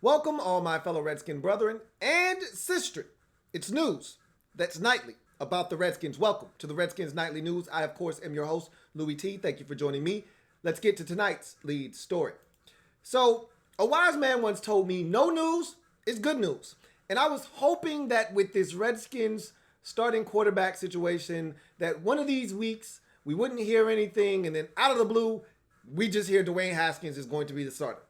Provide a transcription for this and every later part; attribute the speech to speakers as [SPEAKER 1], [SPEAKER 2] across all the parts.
[SPEAKER 1] Welcome, all my fellow Redskin brethren and sister. It's news that's nightly about the Redskins. Welcome to the Redskins Nightly News. I, of course, am your host, Louie T. Thank you for joining me. Let's get to tonight's lead story. So, a wise man once told me, no news is good news. And I was hoping that with this Redskins starting quarterback situation, that one of these weeks we wouldn't hear anything, and then out of the blue, we just hear Dwayne Haskins is going to be the starter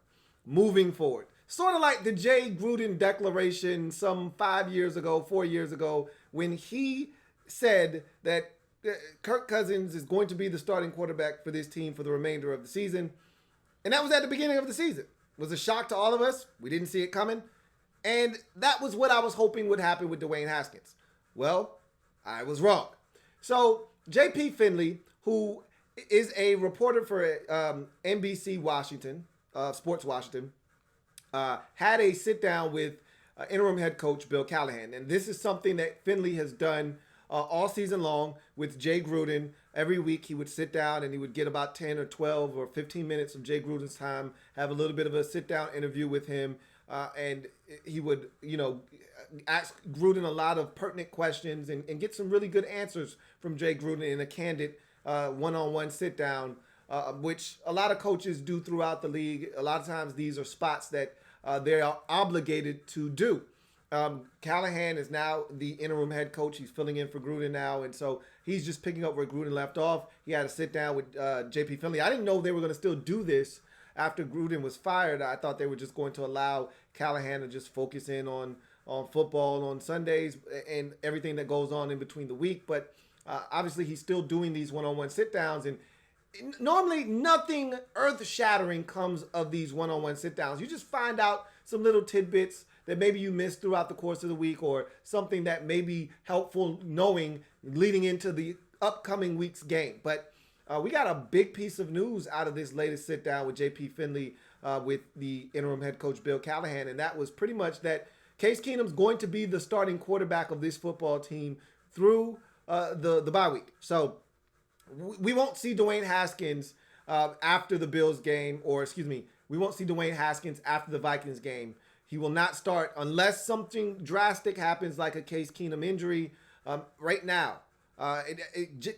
[SPEAKER 1] moving forward. Sort of like the Jay Gruden declaration some 4 years ago, when he said that Kirk Cousins is going to be the starting quarterback for this team for the remainder of the season. And that was at the beginning of the season. It was a shock to all of us. We didn't see it coming. And that was what I was hoping would happen with Dwayne Haskins. Well, I was wrong. So J.P. Finley, who is a reporter for NBC Washington, Sports Washington, had a sit down with interim head coach Bill Callahan. And this is something that Finley has done all season long with Jay Gruden. Every week he would sit down and he would get about 10 or 12 or 15 minutes of Jay Gruden's time, have a little bit of a sit down interview with him. And he would, ask Gruden a lot of pertinent questions and get some really good answers from Jay Gruden in a candid one-on-one sit down, which a lot of coaches do throughout the league. A lot of times these are spots that they are obligated to do. Callahan is now the interim head coach. He's filling in for Gruden now, and so he's just picking up where Gruden left off. He had a sit down with J.P. Finley. I didn't know they were going to still do this after Gruden was fired. I thought they were just going to allow Callahan to just focus in on football on Sundays and everything that goes on in between the week. But obviously he's still doing these one-on-one sit-downs, and normally nothing earth-shattering comes of these one-on-one sit-downs. You just find out some little tidbits that maybe you missed throughout the course of the week, or something that may be helpful knowing leading into the upcoming week's game. But we got a big piece of news out of this latest sit-down with J.P. Finley with the interim head coach Bill Callahan, and that was pretty much that Case Keenum's going to be the starting quarterback of this football team through the bye week. So we won't see Dwayne Haskins after the Bills game, we won't see Dwayne Haskins after the Vikings game. He will not start unless something drastic happens like a Case Keenum injury right now.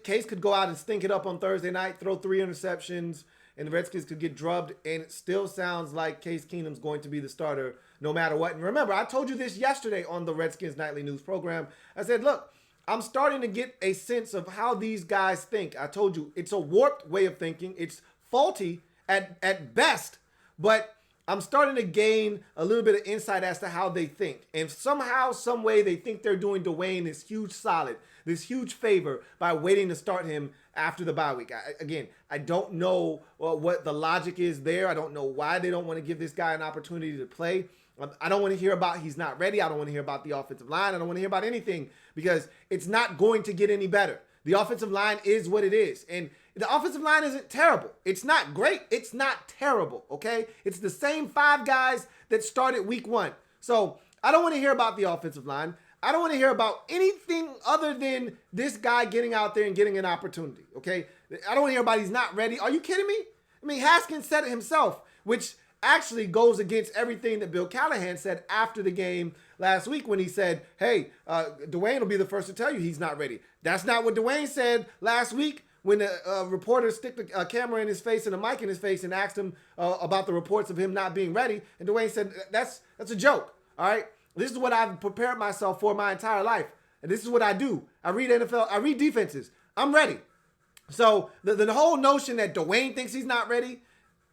[SPEAKER 1] Case could go out and stink it up on Thursday night, throw 3 interceptions, and the Redskins could get drubbed, and it still sounds like Case Keenum's going to be the starter no matter what. And remember, I told you this yesterday on the Redskins Nightly News program. I said, look, I'm starting to get a sense of how these guys think. I told you, it's a warped way of thinking. It's faulty at best, but I'm starting to gain a little bit of insight as to how they think. And somehow, some way, they think they're doing Dwayne this huge solid, this huge favor by waiting to start him after the bye week. I don't know what the logic is there. I don't know why they don't want to give this guy an opportunity to play. I don't want to hear about he's not ready. I don't want to hear about the offensive line. I don't want to hear about anything, because it's not going to get any better. The offensive line is what it is. And the offensive line isn't terrible. It's not great. It's not terrible, okay? It's the same 5 guys that started week 1. So I don't want to hear about the offensive line. I don't want to hear about anything other than this guy getting out there and getting an opportunity, okay? I don't want to hear about he's not ready. Are you kidding me? I mean, Haskins said it himself, which actually goes against everything that Bill Callahan said after the game last week when he said, hey, Dwayne will be the first to tell you he's not ready. That's not what Dwayne said last week when the reporter stick a camera in his face and a mic in his face and asked him about the reports of him not being ready. And Dwayne said, that's a joke, all right? This is what I've prepared myself for my entire life. And this is what I do. I read NFL. I read defenses. I'm ready. So the whole notion that Dwayne thinks he's not ready,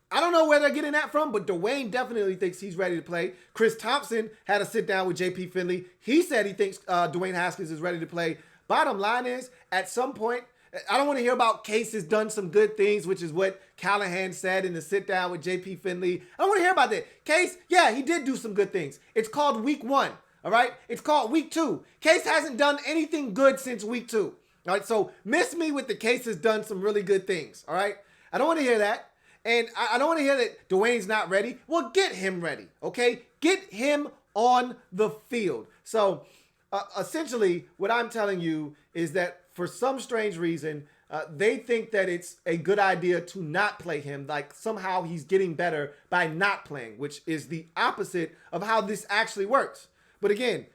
[SPEAKER 1] I don't know where they're getting that from, but Dwayne definitely thinks he's ready to play. Chris Thompson had a sit down with J.P. Finley. He said he thinks Dwayne Haskins is ready to play. Bottom line is, at some point, I don't want to hear about Case has done some good things, which is what Callahan said in the sit down with J.P. Finley. I don't want to hear about that. Case, yeah, he did do some good things. It's called week 1, all right? It's called week 2. Case hasn't done anything good since week 2, all right? So miss me with the Case has done some really good things, all right? I don't want to hear that. And I don't want to hear that Dwayne's not ready. Well, get him ready, okay? Get him on the field. So essentially what I'm telling you is that for some strange reason, they think that it's a good idea to not play him, like somehow he's getting better by not playing, which is the opposite of how this actually works. But again,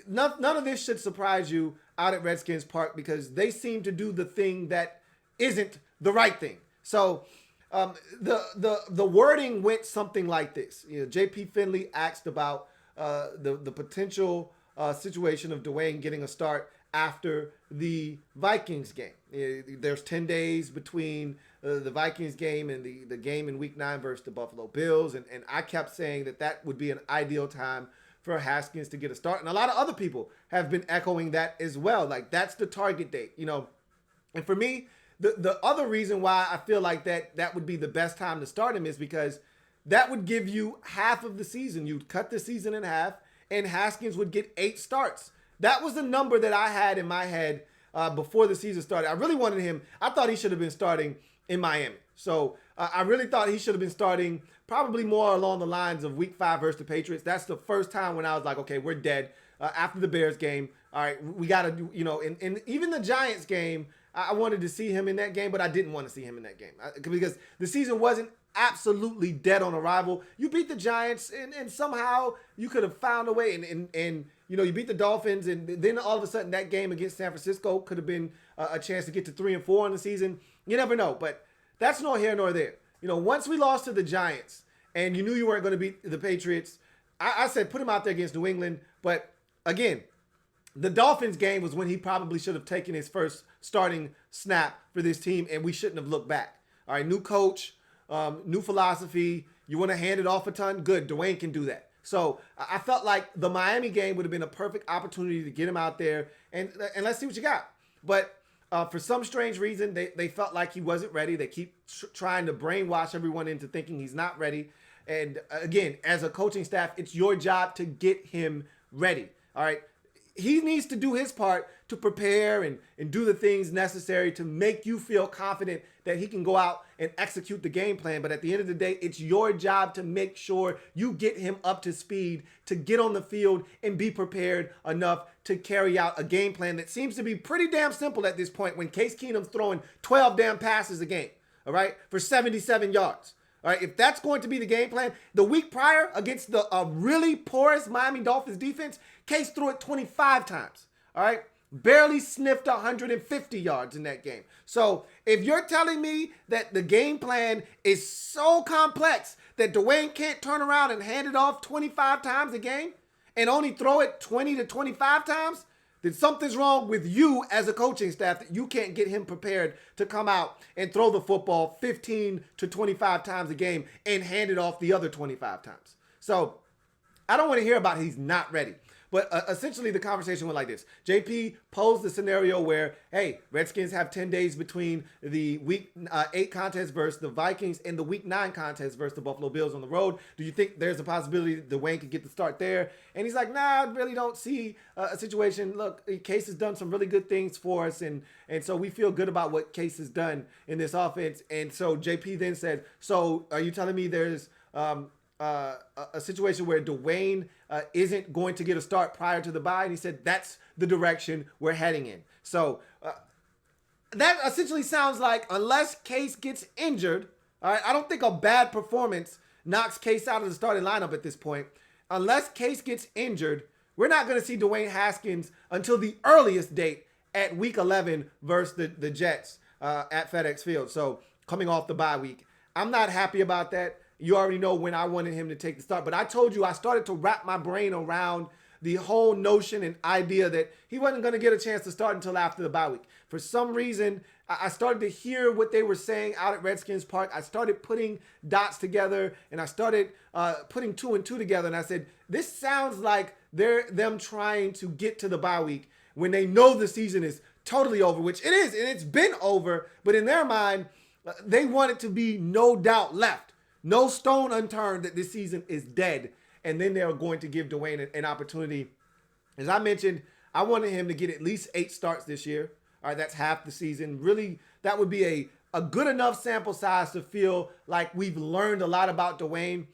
[SPEAKER 1] none of this should surprise you out at Redskins Park because they seem to do the thing that isn't the right thing. So the wording went something like this. J.P. Finley asked about the potential situation of Dwayne getting a start after the Vikings game. There's 10 days between the Vikings game and the game in Week 9 versus the Buffalo Bills. And I kept saying that would be an ideal time for Haskins to get a start. And a lot of other people have been echoing that as well. Like, that's the target date, And for me, the other reason why I feel like that would be the best time to start him is because that would give you half of the season. You'd cut the season in half, and Haskins would get 8 starts. That was the number that I had in my head before the season started. I really wanted him. I thought he should have been starting in Miami. So I really thought he should have been starting probably more along the lines of Week 5 versus the Patriots. That's the first time when I was like, okay, we're dead. After the Bears game, all right, we got to do, in even the Giants game, I wanted to see him in that game, but I didn't want to see him in that game because the season wasn't absolutely dead on arrival. You beat the Giants, and somehow you could have found a way, and you beat the Dolphins, and then all of a sudden that game against San Francisco could have been a chance to get to 3-4 in the season. You never know, but that's nor here nor there. Once we lost to the Giants, and you knew you weren't going to beat the Patriots, I said put him out there against New England, but again, the Dolphins game was when he probably should have taken his first starting snap for this team, and we shouldn't have looked back. All right, new coach, new philosophy. You want to hand it off a ton? Good. Dwayne can do that. So I felt like the Miami game would have been a perfect opportunity to get him out there and let's see what you got. But for some strange reason, they felt like he wasn't ready. They keep trying to brainwash everyone into thinking he's not ready. And again, as a coaching staff, it's your job to get him ready. All right. He needs to do his part to prepare and do the things necessary to make you feel confident that he can go out and execute the game plan. But at the end of the day, it's your job to make sure you get him up to speed, to get on the field and be prepared enough to carry out a game plan that seems to be pretty damn simple at this point when Case Keenum's throwing 12 damn passes a game, all right, for 77 yards. All right, if that's going to be the game plan, the week prior against the really porous Miami Dolphins defense, Case threw it 25 times. All right, barely sniffed 150 yards in that game. So if you're telling me that the game plan is so complex that Dwayne can't turn around and hand it off 25 times a game and only throw it 20 to 25 times, then something's wrong with you as a coaching staff that you can't get him prepared to come out and throw the football 15 to 25 times a game and hand it off the other 25 times. So I don't want to hear about he's not ready. But essentially the conversation went like this. JP posed the scenario where, hey, Redskins have 10 days between the Week 8 contest versus the Vikings and the Week 9 contest versus the Buffalo Bills on the road. Do you think there's a possibility that Dwayne could get the start there? And he's like, nah, I really don't see a situation. Look, Case has done some really good things for us, and so we feel good about what Case has done in this offense. And so JP then said, so are you telling me there's a situation where Dwayne isn't going to get a start prior to the bye? And he said that's the direction we're heading in. So that essentially sounds like unless Case gets injured, all right, I don't think a bad performance knocks Case out of the starting lineup at this point. Unless Case gets injured, we're not going to see Dwayne Haskins until the earliest date at Week 11 versus the Jets at FedEx Field. So coming off the bye week, I'm not happy about that. You already know when I wanted him to take the start. But I told you I started to wrap my brain around the whole notion and idea that he wasn't going to get a chance to start until after the bye week. For some reason, I started to hear what they were saying out at Redskins Park. I started putting dots together, and I started putting 2 and 2 together. And I said, this sounds like they're them trying to get to the bye week when they know the season is totally over, which it is, and it's been over. But in their mind, they want it to be no doubt left. No stone unturned that this season is dead. And then they're going to give Dwayne an opportunity. As I mentioned, I wanted him to get at least 8 starts this year. All right, that's half the season. Really, that would be a good enough sample size to feel like we've learned a lot about Dwayne.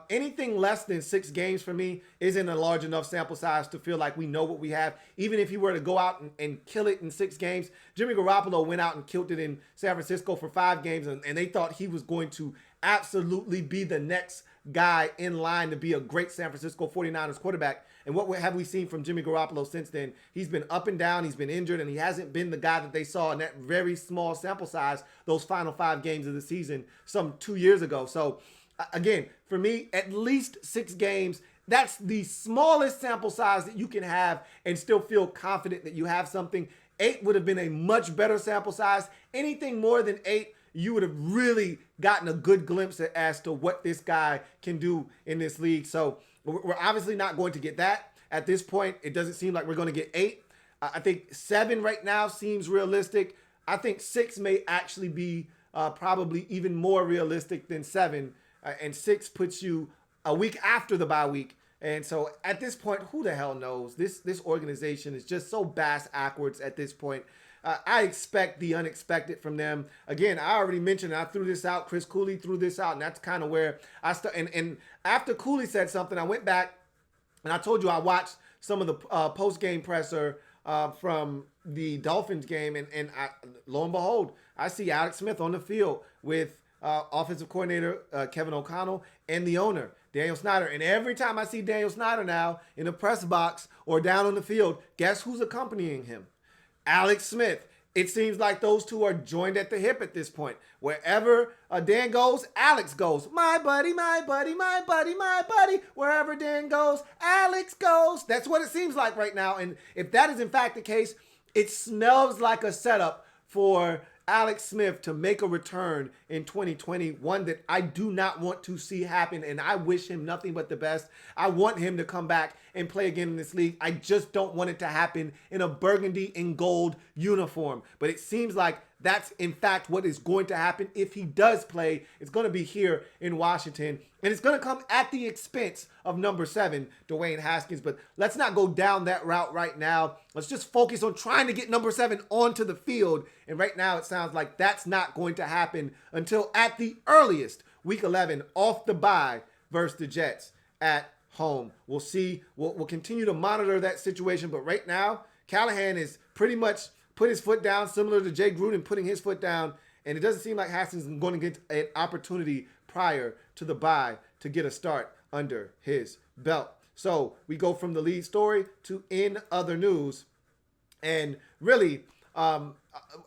[SPEAKER 1] Anything less than 6 games for me isn't a large enough sample size to feel like we know what we have. Even if he were to go out and kill it in 6 games, Jimmy Garoppolo went out and killed it in San Francisco for 5 games, and they thought he was going to absolutely be the next guy in line to be a great San Francisco 49ers quarterback. And what have we seen from Jimmy Garoppolo since then? He's been up and down, he's been injured, and he hasn't been the guy that they saw in that very small sample size, those final 5 games of the season some 2 years ago. So again, for me, at least 6 games. That's the smallest sample size that you can have and still feel confident that you have something. 8 would have been a much better sample size. Anything more than 8, you would have really gotten a good glimpse as to what this guy can do in this league. So we're obviously not going to get that. At this point, it doesn't seem like we're going to get 8. I think 7 right now seems realistic. I think 6 may actually be probably even more realistic than 7. And 6 puts you a week after the bye week. And so at this point, who the hell knows? This organization is just so backwards at this point. I expect the unexpected from them. Again, I already mentioned, I threw this out. Chris Cooley threw this out, and that's kind of where I started. And after Cooley said something, I went back, and I told you I watched some of the post-game presser from the Dolphins game, and lo and behold, I see Alex Smith on the field with offensive coordinator Kevin O'Connell and the owner Daniel Snyder. And every time I see Daniel Snyder now in the press box or down on the field, guess who's accompanying him? Alex Smith. It seems like those two are joined at the hip at this point. Wherever Dan goes, Alex goes. My buddy, my buddy, my buddy, my buddy. Wherever Dan goes, Alex goes. That's what it seems like right now. And if that is in fact the case, it smells like a setup for Alex Smith to make a return in 2020, one that I do not want to see happen, and I wish him nothing but the best. I want him to come back and play again in this league. I just don't want it to happen in a burgundy and gold uniform. But it seems like that's in fact what is going to happen if he does play. It's going to be here in Washington, and it's going to come at the expense of number 7, Dwayne Haskins. But let's not go down that route right now. Let's just focus on trying to get number 7 onto the field. And right now it sounds like that's not going to happen until at the earliest, week 11, off the bye versus the Jets at home. We'll see. We'll continue to monitor that situation. But right now, Callahan is pretty much put his foot down, similar to Jay Gruden putting his foot down. And it doesn't seem like Haskins is going to get an opportunity prior to the bye to get a start under his belt. So we go from the lead story to in other news. And really,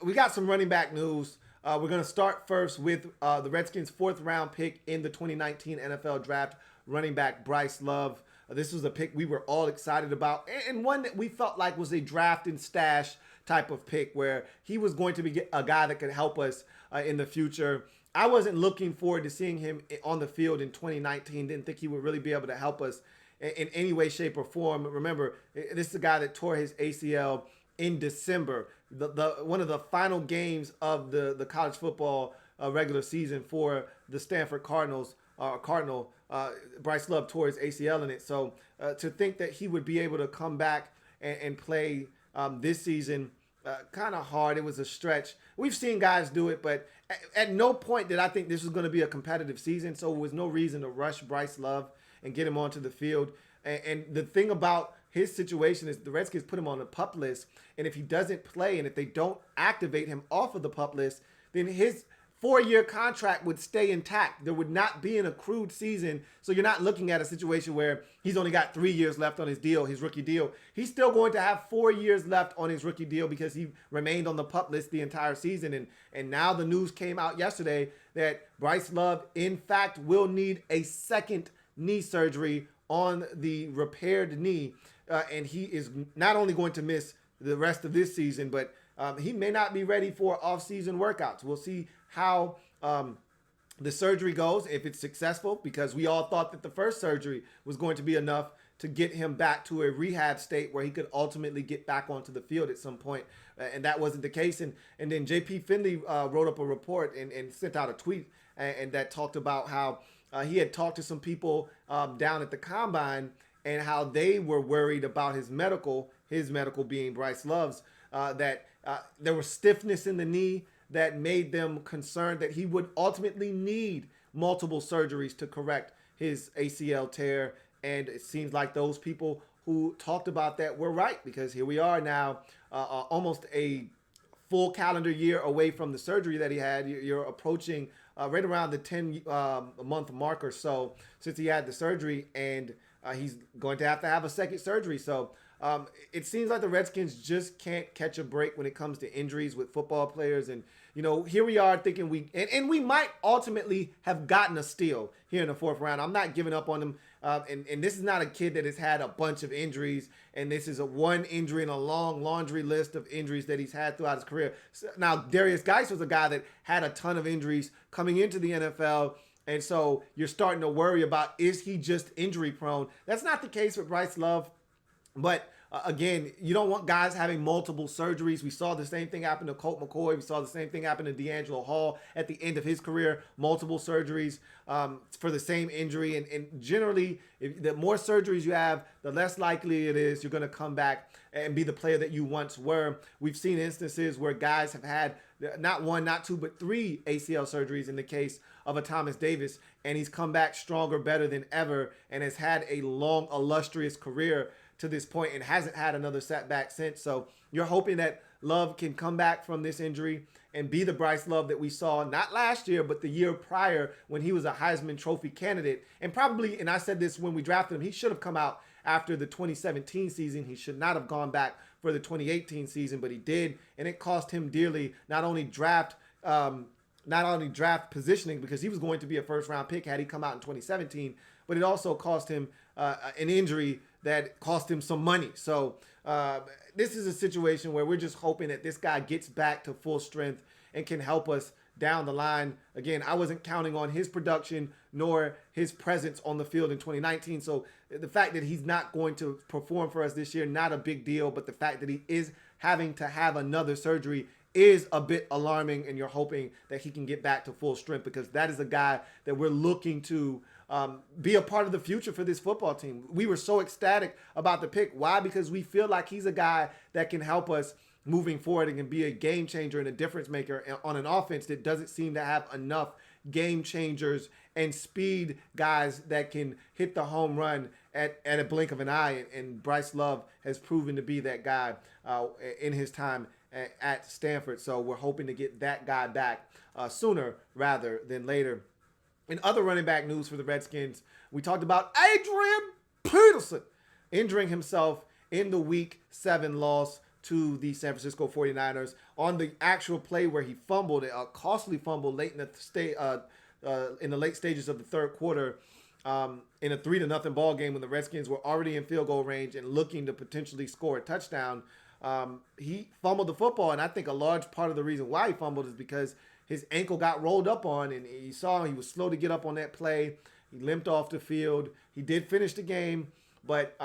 [SPEAKER 1] we got some running back news. We're going to start first with the Redskins' 4th round pick in the 2019 NFL draft, running back Bryce Love. This was a pick we were all excited about, and one that we felt like was a draft and stash type of pick where he was going to be a guy that could help us in the future. I wasn't looking forward to seeing him on the field in 2019. Didn't think he would really be able to help us in any way, shape, or form. Remember, this is a guy that tore his ACL in December, one of the final games of the college football regular season for the Stanford Cardinals. Bryce Love tore his ACL in it. So to think that he would be able to come back and play this season, kind of hard. It was a stretch. We've seen guys do it, but at no point did I think this was going to be a competitive season. So there was no reason to rush Bryce Love and get him onto the field. And the thing about his situation is the Redskins put him on the PUP list. And if he doesn't play and if they don't activate him off of the PUP list, then his 4-year contract would stay intact. There would not be an accrued season. So you're not looking at a situation where he's only got 3 years left on his deal, his rookie deal. He's still going to have 4 years left on his rookie deal because he remained on the PUP list the entire season. And now the news came out yesterday that Bryce Love, in fact, will need a second knee surgery on the repaired knee. And he is not only going to miss the rest of this season, but he may not be ready for off-season workouts. We'll see how the surgery goes, if it's successful, because we all thought that the first surgery was going to be enough to get him back to a rehab state where he could ultimately get back onto the field at some point. And that wasn't the case. And then J.P. Finley wrote up a report and sent out a tweet and that talked about how he had talked to some people down at the Combine and how they were worried about his medical being Bryce Love's, that there was stiffness in the knee that made them concerned that he would ultimately need multiple surgeries to correct his ACL tear. And it seems like those people who talked about that were right, because here we are now, almost a full calendar year away from the surgery that he had. You're approaching right around the 10-month mark or so since he had the surgery, and he's going to have a second surgery. So it seems like the Redskins just can't catch a break when it comes to injuries with football players. And, here we are thinking we might ultimately have gotten a steal here in the fourth round. I'm not giving up on him. And this is not a kid that has had a bunch of injuries, and this is a one injury in a long laundry list of injuries that he's had throughout his career. Now, Darius Geis was a guy that had a ton of injuries coming into the NFL, and so you're starting to worry about, is he just injury prone? That's not the case with Bryce Love, but again, you don't want guys having multiple surgeries. We saw the same thing happen to Colt McCoy. We saw the same thing happen to D'Angelo Hall at the end of his career, multiple surgeries for the same injury. And generally, the more surgeries you have, the less likely it is you're going to come back and be the player that you once were. We've seen instances where guys have had not one, not two, but 3 ACL surgeries in the case of a Thomas Davis, and he's come back stronger, better than ever, and has had a long, illustrious career to this point and hasn't had another setback since. So you're hoping that Love can come back from this injury and be the Bryce Love that we saw not last year, but the year prior when he was a Heisman Trophy candidate. And probably, and I said this when we drafted him, he should have come out after the 2017 season. He should not have gone back for the 2018 season, but he did. And it cost him dearly, not only draft positioning, because he was going to be a first round pick had he come out in 2017, but it also cost him an injury that cost him some money. So this is a situation where we're just hoping that this guy gets back to full strength and can help us down the line. Again, I wasn't counting on his production nor his presence on the field in 2019. So the fact that he's not going to perform for us this year, not a big deal. But the fact that he is having to have another surgery is a bit alarming, and you're hoping that he can get back to full strength, because that is a guy that we're looking to be a part of the future for this football team. We were so ecstatic about the pick. Why? Because we feel like he's a guy that can help us moving forward and can be a game changer and a difference maker on an offense that doesn't seem to have enough game changers and speed guys that can hit the home run at a blink of an eye. And Bryce Love has proven to be that guy in his time at Stanford. So we're hoping to get that guy back sooner rather than later. In other running back news for the Redskins, we talked about Adrian Peterson injuring himself in the Week 7 loss to the San Francisco 49ers on the actual play where he fumbled, a costly fumble late in the late stages of the third quarter in a 3-0 ball game when the Redskins were already in field goal range and looking to potentially score a touchdown. He fumbled the football, and I think a large part of the reason why he fumbled is because his ankle got rolled up on, and he saw he was slow to get up on that play. He limped off the field. He did finish the game, but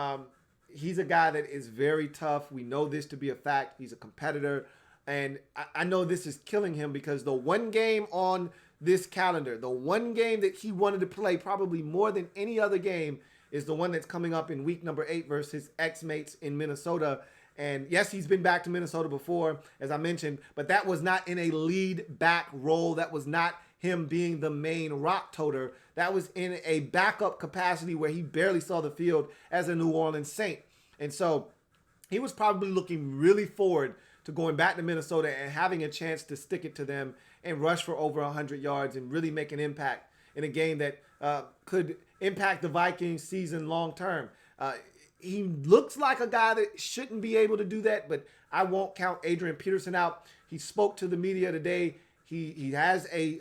[SPEAKER 1] he's a guy that is very tough. We know this to be a fact. He's a competitor, and I know this is killing him, because the one game on this calendar, the one game that he wanted to play probably more than any other game, is the one that's coming up in week number 8 versus his ex-mates in Minnesota. And yes, he's been back to Minnesota before, as I mentioned, but that was not in a lead back role. That was not him being the main rock toter. That was in a backup capacity where he barely saw the field as a New Orleans Saint. And so he was probably looking really forward to going back to Minnesota and having a chance to stick it to them and rush for over 100 yards and really make an impact in a game that could impact the Vikings season long term. He looks like a guy that shouldn't be able to do that, but I won't count Adrian Peterson out. He spoke to the media today. He has a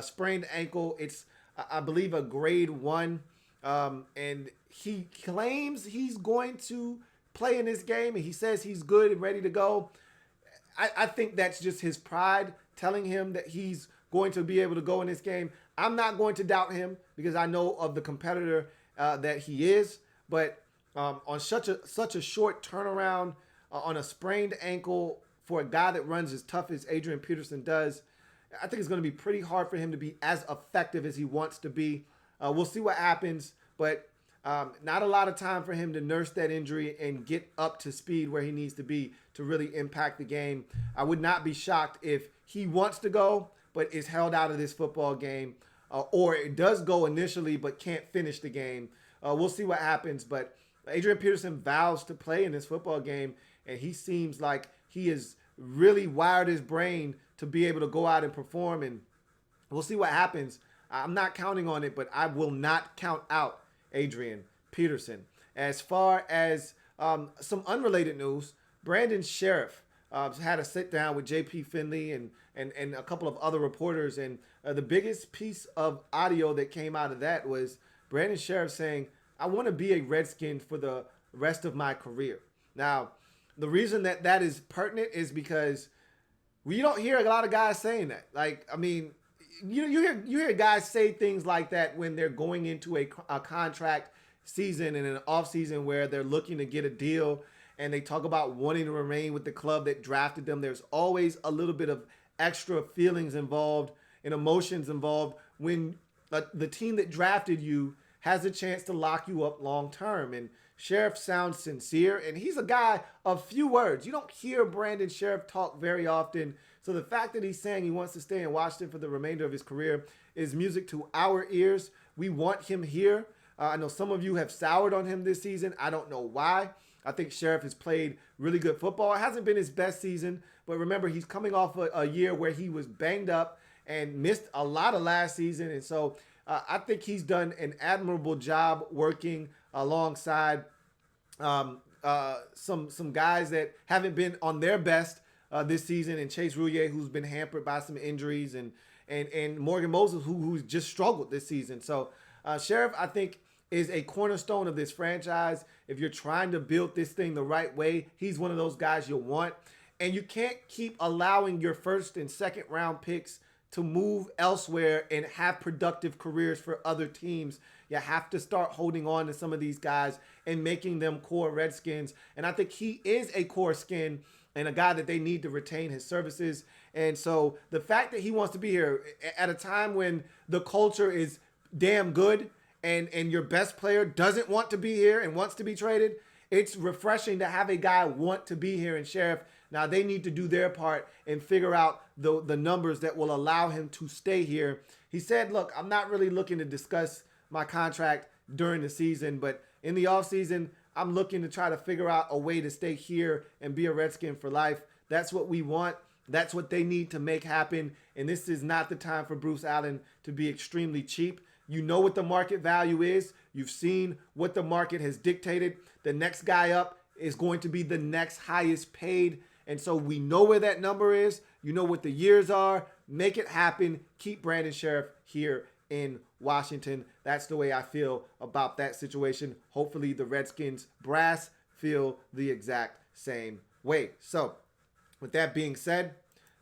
[SPEAKER 1] sprained ankle. It's, I believe, a grade 1, and he claims he's going to play in this game, and he says he's good and ready to go. I think that's just his pride telling him that he's going to be able to go in this game. I'm not going to doubt him, because I know of the competitor that he is, but on such a short turnaround, on a sprained ankle for a guy that runs as tough as Adrian Peterson does, I think it's going to be pretty hard for him to be as effective as he wants to be. We'll see what happens, but not a lot of time for him to nurse that injury and get up to speed where he needs to be to really impact the game. I would not be shocked if he wants to go, but is held out of this football game or it does go initially but can't finish the game. We'll see what happens. But Adrian Peterson vows to play in this football game, and he seems like he has really wired his brain to be able to go out and perform. And we'll see what happens. I'm not counting on it, but I will not count out Adrian Peterson. As far as some unrelated news, Brandon Scherff had a sit down with J.P. Finley and a couple of other reporters. And the biggest piece of audio that came out of that was Brandon Scherff saying, I want to be a Redskin for the rest of my career. Now, the reason that is pertinent is because we don't hear a lot of guys saying that. Like, I mean, you hear guys say things like that when they're going into a contract season and an off season where they're looking to get a deal, and they talk about wanting to remain with the club that drafted them. There's always a little bit of extra feelings involved and emotions involved when the team that drafted you has a chance to lock you up long term. And Scherff sounds sincere, and he's a guy of few words. You don't hear Brandon Scherff talk very often. So the fact that he's saying he wants to stay in Washington for the remainder of his career is music to our ears. We want him here. I know some of you have soured on him this season. I don't know why. I think Scherff has played really good football. It hasn't been his best season, but remember, he's coming off a year where he was banged up and missed a lot of last season. And so I think he's done an admirable job working alongside some guys that haven't been on their best this season, and Chase Rouillet, who's been hampered by some injuries, and Morgan Moses, who's just struggled this season. So Scherff, I think, is a cornerstone of this franchise. If you're trying to build this thing the right way, he's one of those guys you'll want. And you can't keep allowing your first and second round picks to move elsewhere and have productive careers for other teams. You have to start holding on to some of these guys and making them core Redskins. And I think he is a core skin and a guy that they need to retain his services. And so the fact that he wants to be here at a time when the culture is damn good and your best player doesn't want to be here and wants to be traded, it's refreshing to have a guy want to be here in Scherff. Now they need to do their part and figure out the numbers that will allow him to stay here. He said, look, I'm not really looking to discuss my contract during the season, but in the offseason, I'm looking to try to figure out a way to stay here and be a Redskin for life. That's what we want. That's what they need to make happen. And this is not the time for Bruce Allen to be extremely cheap. You know what the market value is. You've seen what the market has dictated. The next guy up is going to be the next highest paid. And so we know where that number is. You know what the years are. Make it happen. Keep Brandon Scherff here in Washington. That's the way I feel about that situation. Hopefully the Redskins brass feel the exact same way. So with that being said,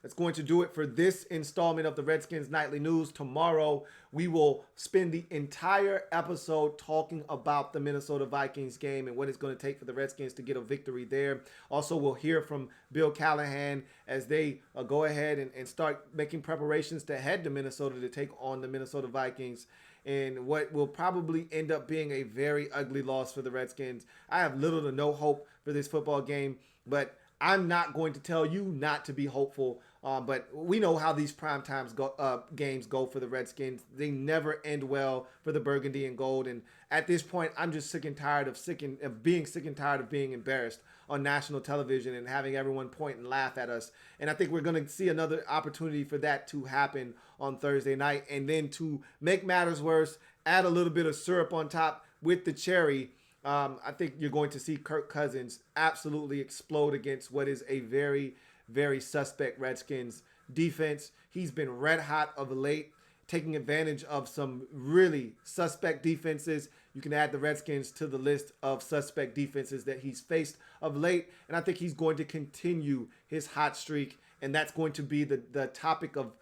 [SPEAKER 1] that's going to do it for this installment of the Redskins Nightly News. Tomorrow, we will spend the entire episode talking about the Minnesota Vikings game and what it's going to take for the Redskins to get a victory there. Also, we'll hear from Bill Callahan as they go ahead and start making preparations to head to Minnesota to take on the Minnesota Vikings, and what will probably end up being a very ugly loss for the Redskins. I have little to no hope for this football game, but I'm not going to tell you not to be hopeful. But we know how these primetime games go for the Redskins. They never end well for the burgundy and gold. And at this point, I'm just sick and tired of being embarrassed on national television and having everyone point and laugh at us. And I think we're going to see another opportunity for that to happen on Thursday night. And then to make matters worse, add a little bit of syrup on top with the cherry. I think you're going to see Kirk Cousins absolutely explode against what is a very, very suspect Redskins defense. He's been red hot of late, taking advantage of some really suspect defenses. You can add the Redskins to the list of suspect defenses that he's faced of late, and I think he's going to continue his hot streak, and that's going to be the topic of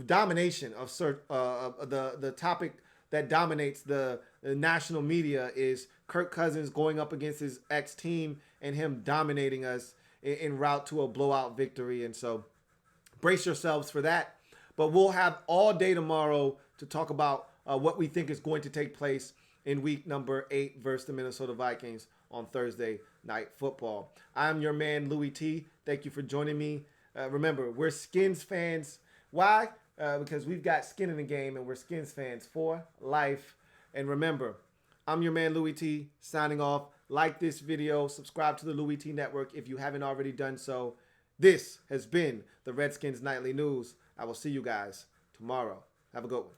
[SPEAKER 1] domination of the topic that dominates the national media is Kirk Cousins going up against his ex-team and him dominating us en route to a blowout victory. And so brace yourselves for that. But we'll have all day tomorrow to talk about what we think is going to take place in week number 8 versus the Minnesota Vikings on Thursday Night Football. I'm your man, Louie T. Thank you for joining me. Remember, we're Skins fans. Why? Because we've got skin in the game and we're Skins fans for life. And remember, I'm your man Louie T, signing off. Like this video, subscribe to the Louie T Network if you haven't already done so. This has been the Redskins Nightly News. I will see you guys tomorrow. Have a good one.